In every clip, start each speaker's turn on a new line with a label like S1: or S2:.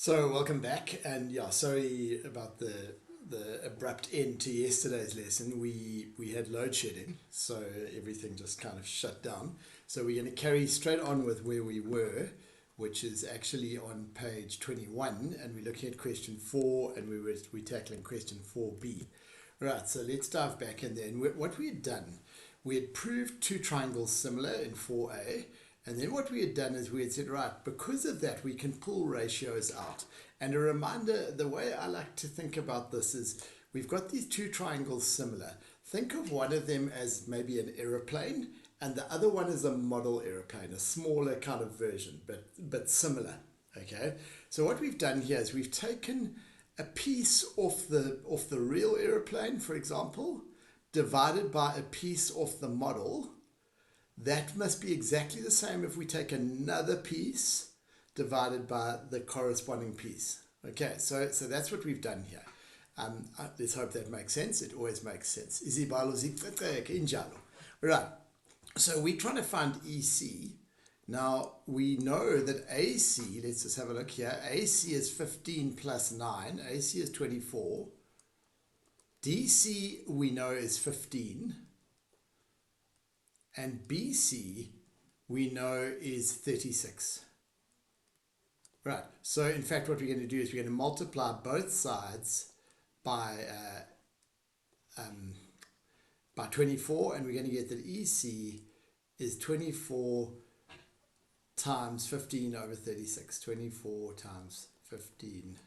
S1: So welcome back, and yeah, sorry about the abrupt end to yesterday's lesson. We had load shedding, so everything just kind of shut down. So we're going to carry straight on with where we were, which is actually on page 21, and we're looking at question 4, and we're tackling question 4b. Right, so let's dive back in there. And what we had done, we had proved two triangles similar in 4a. And then what we had done is we had said, right, because of that, we can pull ratios out. And a reminder, the way I like to think about this is we've got these two triangles similar. Think of one of them as maybe an aeroplane, and the other one is a model aeroplane, a smaller kind of version, but similar. Okay, so what we've done here is we've taken a piece off the real aeroplane, for example, divided by a piece off the model. That must be exactly the same if we take another piece divided by the corresponding piece. Okay, so that's what we've done here. Let's hope that makes sense. It always makes sense. Right, so we're trying to find EC. Now, we know that AC, let's just have a look here. AC is 15 plus 9. AC is 24. DC, we know, is 15. And BC, we know, is 36. Right, so in fact what we're going to do is we're going to multiply both sides by 24, and we're going to get that EC is 24 times 15 over 36. 24 times 15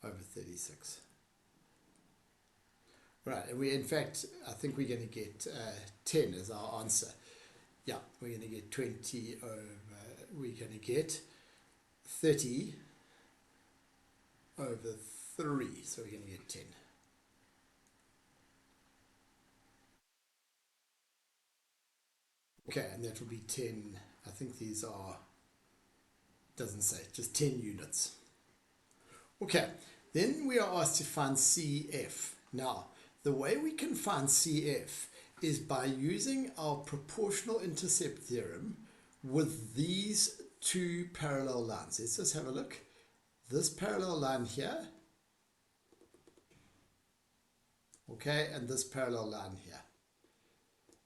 S1: over 36. Right, and we, in fact, I think we're going to get 10 as our answer. Yeah, we're going to get 20 over, we're going to get 30 over 3, so we're going to get 10. Okay, and that will be 10, I think these are, doesn't say, just 10 units. Okay, then we are asked to find CF. Now, the way we can find CF is by using our proportional intercept theorem with these two parallel lines. Let's just have a look. This parallel line here, okay, and this parallel line here.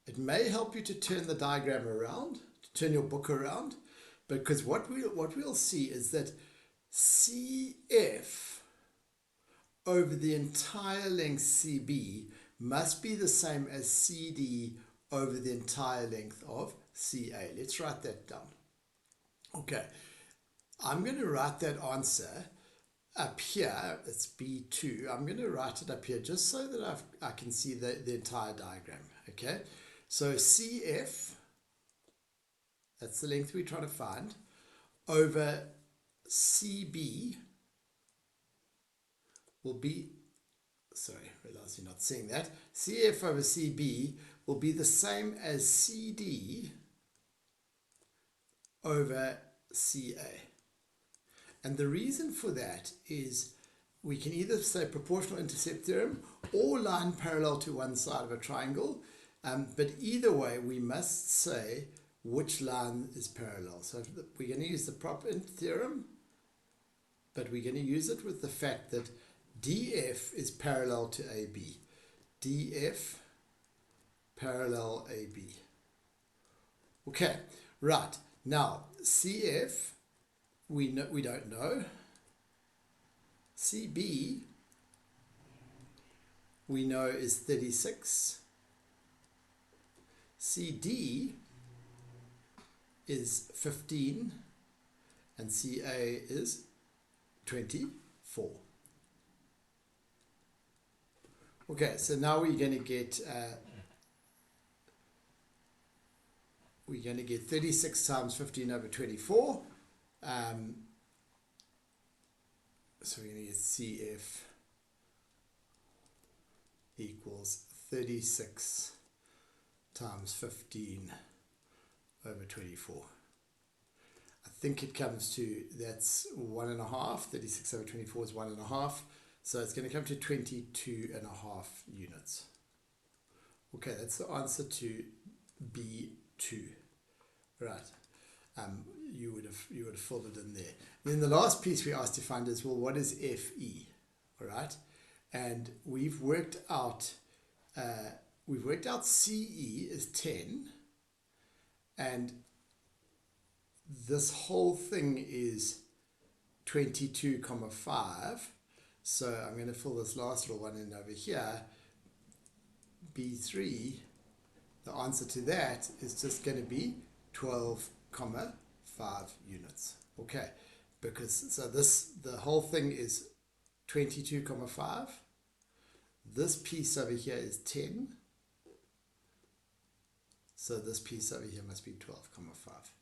S1: It may help you to turn the diagram around, to turn your book around, because what we'll see is that CF over the entire length CB must be the same as CD over the entire length of CA. Let's write that down. Okay, I'm going to write that answer up here. It's B2. I'm going to write it up here just so that I can see the entire diagram. Okay, so CF, that's the length we're trying to find, over CB will be, sorry, realize you're not seeing that. CF over CB will be the same as CD over CA. And the reason for that is we can either say proportional intercept theorem or line parallel to one side of a triangle. But either way, we must say which line is parallel. So we're going to use the prop int theorem, but we're going to use it with the fact that DF is parallel to AB. DF parallel AB. Okay, right. Now, CF, we don't know. CB, we know is 36. CD is 15. And CA is 24. Okay, so now we're going to get 36 times 15 over 24. So we're going to get CF equals 36 times 15 over 24. I think it comes to, that's 1.5. 36 over 24 is 1.5. So it's going to come to 22.5 units. Okay, that's the answer to B2. Right. you would have filled it in there. Then the last piece we asked to find is, well, what is FE? All right, and we've worked out CE is 10, and this whole thing is 22,5. So I'm going to fill this last little one in over here. B3, the answer to that is just going to be 12,5 units. Okay, because so the whole thing is 22,5. This piece over here is 10. So this piece over here must be 12,5.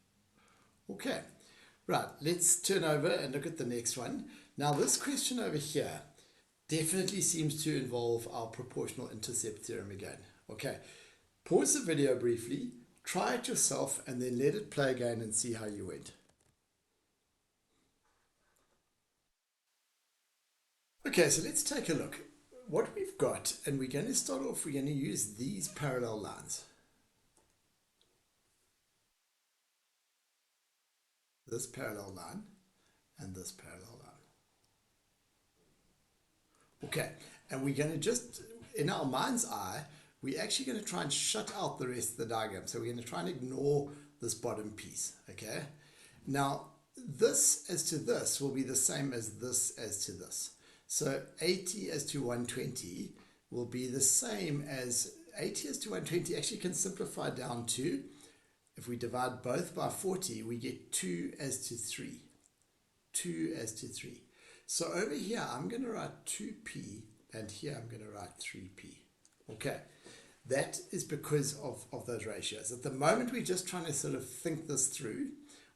S1: Okay, right, let's turn over and look at the next one. Now this question over here definitely seems to involve our proportional intercept theorem again. Okay, pause the video briefly, try it yourself, and then let it play again and see how you went. Okay, so let's take a look. What we've got, and we're going to start off, we're going to use these parallel lines. This parallel line and this parallel line. Okay, and we're going to just, in our mind's eye, we're actually going to try and shut out the rest of the diagram. So we're going to try and ignore this bottom piece, okay? Now, this as to this will be the same as this as to this. So 80 as to 120 will be the same as 80 as to 120 actually can simplify down to, if we divide both by 40, we get 2 as to 3. 2 as to 3. So over here, I'm going to write 2p, and here I'm going to write 3p. Okay, that is because of those ratios. At the moment, we're just trying to sort of think this through.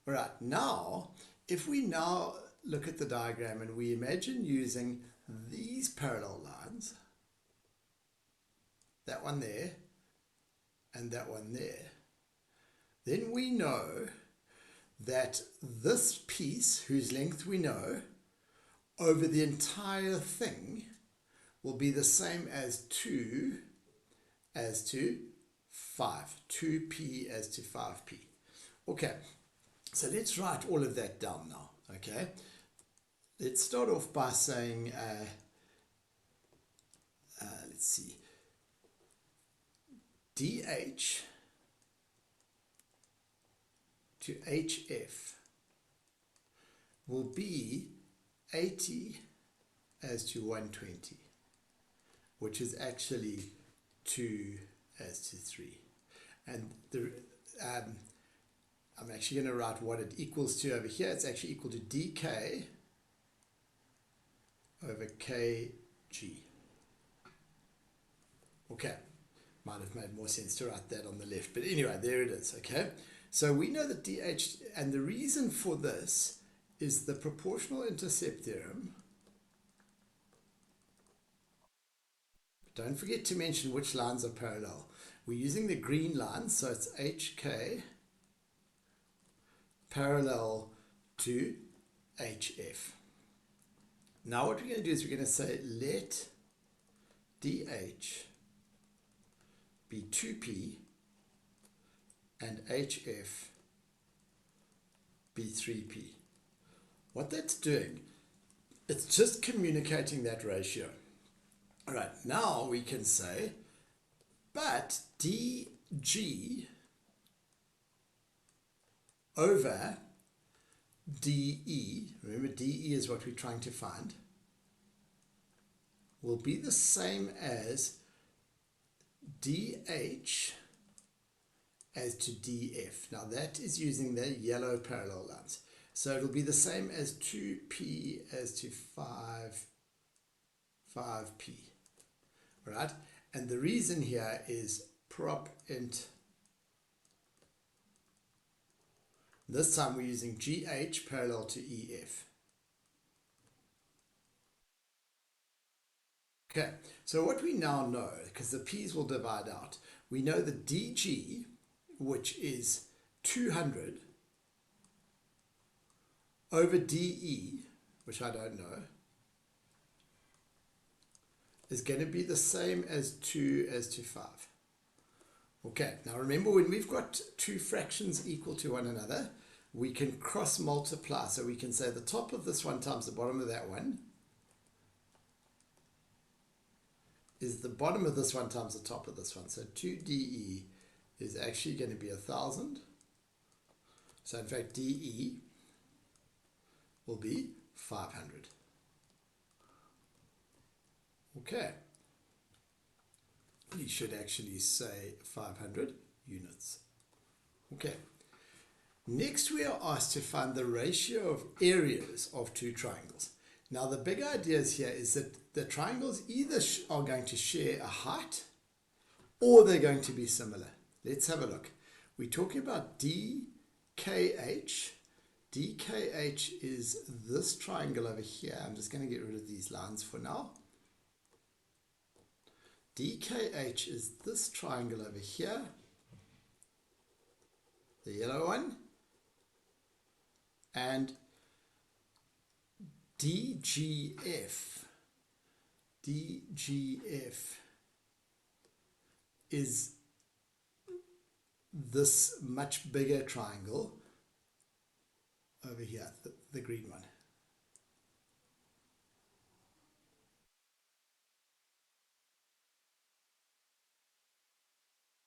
S1: All right, now, if we now look at the diagram and we imagine using these parallel lines, that one there, and that one there, then we know that this piece, whose length we know, over the entire thing will be the same as 2 as to 5. 2p as to 5p. Okay, so let's write all of that down now, okay? Let's start off by saying, let's see, dh to hf will be 80 as to 120, which is actually 2 as to 3. And I'm actually going to write what it equals to over here. It's actually equal to dk over kg. Okay, might have made more sense to write that on the left, but anyway, there it is, okay? So we know that dh, and the reason for this is the proportional intercept theorem. Don't forget to mention which lines are parallel. We're using the green line, so it's HK parallel to HF. Now what we're going to do is we're going to say let DH be 2P and HF be 3P. What that's doing, it's just communicating that ratio. All right, now we can say, but DG over DE, remember DE is what we're trying to find, will be the same as DH as to DF. Now that is using the yellow parallel lines. So it'll be the same as 2P as to 5P. Right? And the reason here is prop int. This time we're using GH parallel to EF. Okay, so what we now know, because the P's will divide out, we know the DG, which is 200, over DE, which I don't know, is going to be the same as 2 as to 5. Okay, now remember when we've got two fractions equal to one another, we can cross multiply. So we can say the top of this one times the bottom of that one is the bottom of this one times the top of this one. So 2DE is actually going to be 1,000. So in fact, DE will be 500. Okay. You should actually say 500 units. Okay. Next, we are asked to find the ratio of areas of two triangles. Now, the big idea here is that the triangles either are going to share a height or they're going to be similar. Let's have a look. We're talking about DKH. DKH is this triangle over here. I'm just going to get rid of these lines for now. DKH is this triangle over here, the yellow one, and DGF is this much bigger triangle over here, the green one.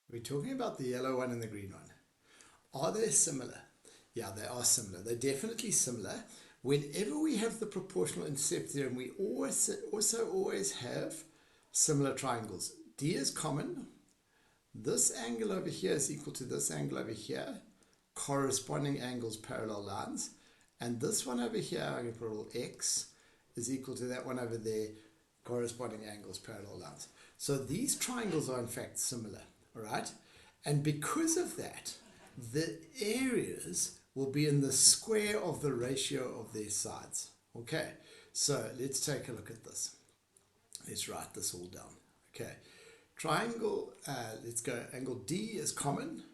S1: We're talking about the yellow one and the green one. Are they similar? Yeah, they are similar. They're definitely similar. Whenever we have the proportional intercept theorem, we also always have similar triangles. D is common. This angle over here is equal to this angle over here. Corresponding angles, parallel lines. And this one over here, I'm going to put a little X, is equal to that one over there. Corresponding angles, parallel lines. So these triangles are in fact similar. All right, and because of that, the areas will be in the square of the ratio of their sides. Okay, so let's take a look at this. Let's write this all down. Okay, triangle, let's go, angle D is common.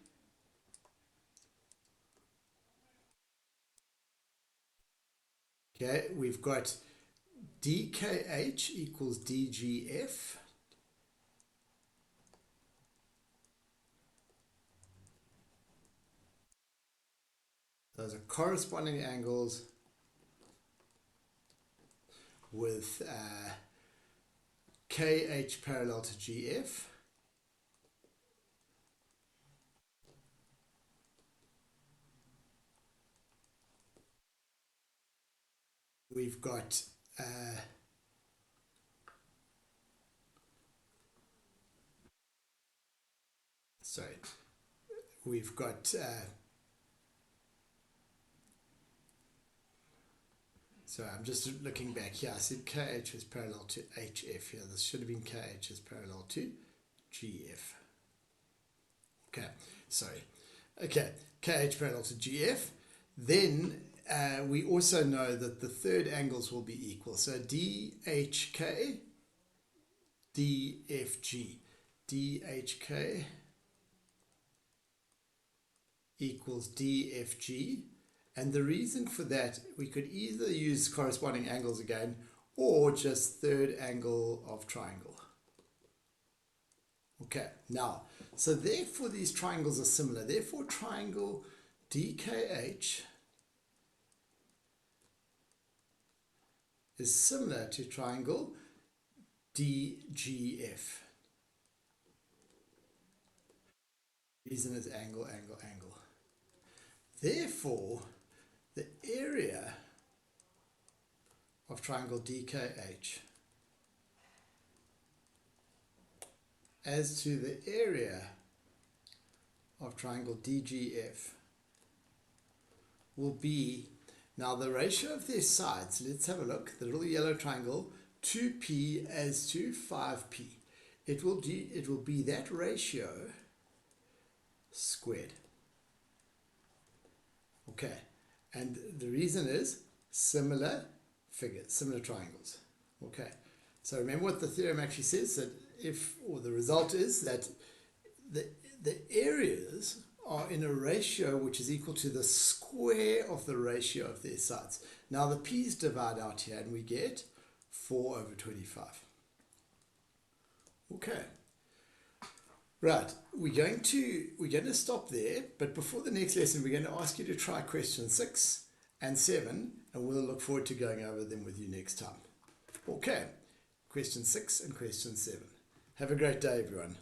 S1: Okay, we've got DKH equals DGF. Those are corresponding angles with KH parallel to GF. We've got we've got so I'm just looking back here. I said KH is parallel to HF here. This should have been KH is parallel to GF. Okay, sorry. Okay, KH parallel to GF. Then we also know that the third angles will be equal. So DHK, DFG. DHK equals DFG. And the reason for that, we could either use corresponding angles again or just third angle of triangle. Okay, now, so therefore these triangles are similar. Therefore triangle DKH is similar to triangle DGF. Reason is angle, angle, angle. Therefore, the area of triangle DKH as to the area of triangle DGF will be, now the ratio of their sides, let's have a look, the little yellow triangle, 2p as to 5p. It will be that ratio squared. Okay, and the reason is similar figures, similar triangles. Okay, so remember what the theorem actually says, that the result is that the areas are in a ratio which is equal to the square of the ratio of their sides. Now the p's divide out here and we get 4 over 25. Okay. Right, we're going to stop there, but before the next lesson, we're going to ask you to try question 6 and 7, and we'll look forward to going over them with you next time. Okay, question 6 and question 7. Have a great day, everyone.